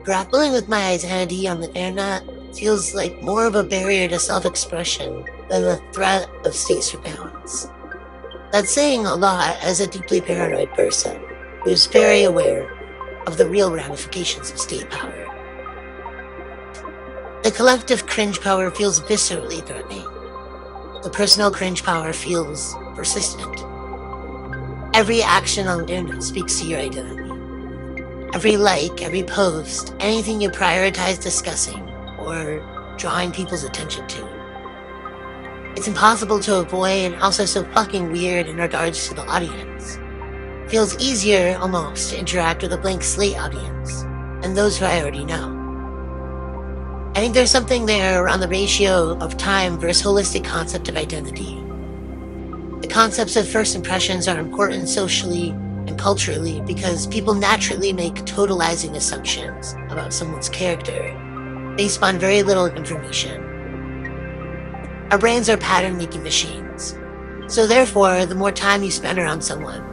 Grappling with my identity on the internet feels like more of a barrier to self-expression than the threat of state surveillance. That's saying a lot as a deeply paranoid person who's very aware of the real ramifications of state power. The collective cringe power feels viscerally threatening. The personal cringe power feels persistent. Every action on the internet speaks to your identity. Every like, every post, anything you prioritize discussing or drawing people's attention to. It's impossible to avoid and also so fucking weird in regards to the audience. Feels easier, almost, to interact with a blank slate audience and those who I already know. I think there's something there around the ratio of time versus holistic concept of identity. The concepts of first impressions are important socially and culturally because people naturally make totalizing assumptions about someone's character based on very little information. Our brains are pattern-making machines, so therefore the more time you spend around someone,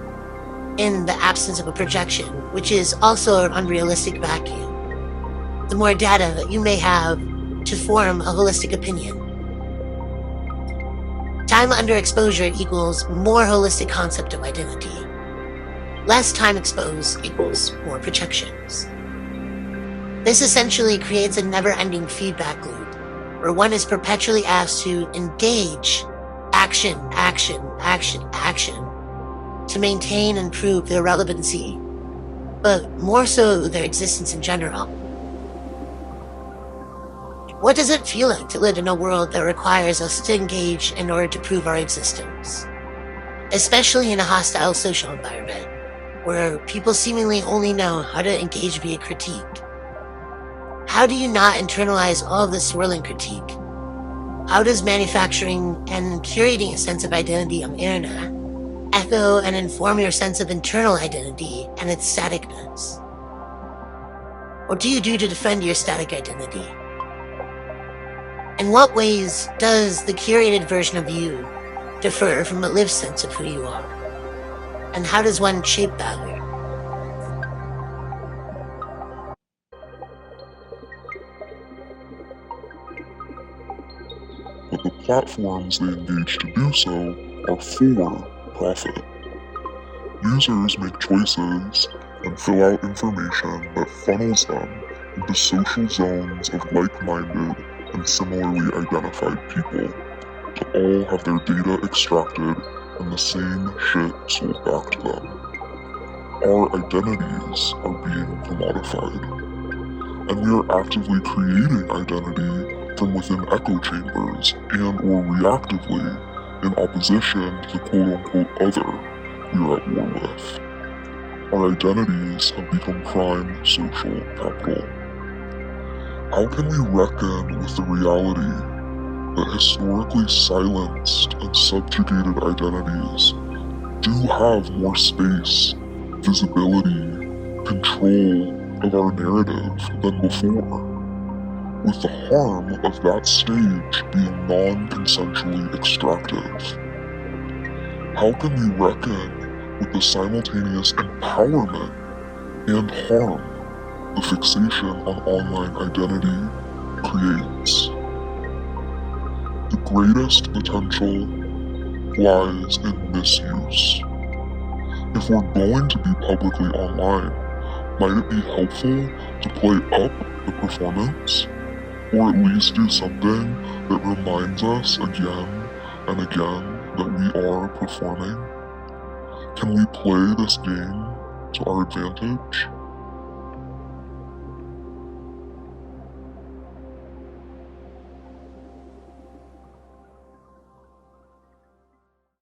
in the absence of a projection, which is also an unrealistic vacuum, the more data that you may have to form a holistic opinion. Time under exposure equals more holistic concept of identity. Less time exposed equals more projections. This essentially creates a never-ending feedback loop, where one is perpetually asked to engage action, action, action, action, to maintain and prove their relevancy, but more so their existence in general. What does it feel like to live in a world that requires us to engage in order to prove our existence? Especially in a hostile social environment, where people seemingly only know how to engage via critique. How do you not internalize all of this swirling critique? How does manufacturing and curating a sense of identity on the internet echo and inform your sense of internal identity and its staticness? What do you do to defend your static identity? In what ways does the curated version of you differ from a lived sense of who you are? And how does one shape that? But the platforms they engage to do so are for profit. Users make choices and fill out information that funnels them into social zones of like-minded and similarly identified people to all have their data extracted and the same shit sold back to them. Our identities are being commodified, and we are actively creating identity from within echo chambers and or reactively in opposition to the quote-unquote other we are at war with. Our identities have become prime social capital. How can we reckon with the reality that historically silenced and subjugated identities do have more space, visibility, control of our narrative than before, with the harm of that stage being non-consensually extractive? How can we reckon with the simultaneous empowerment and harm the fixation on online identity creates? The greatest potential lies in misuse. If we're going to be publicly online, might it be helpful to play up the performance? Or at least do something that reminds us again and again that we are performing? Can we play this game to our advantage?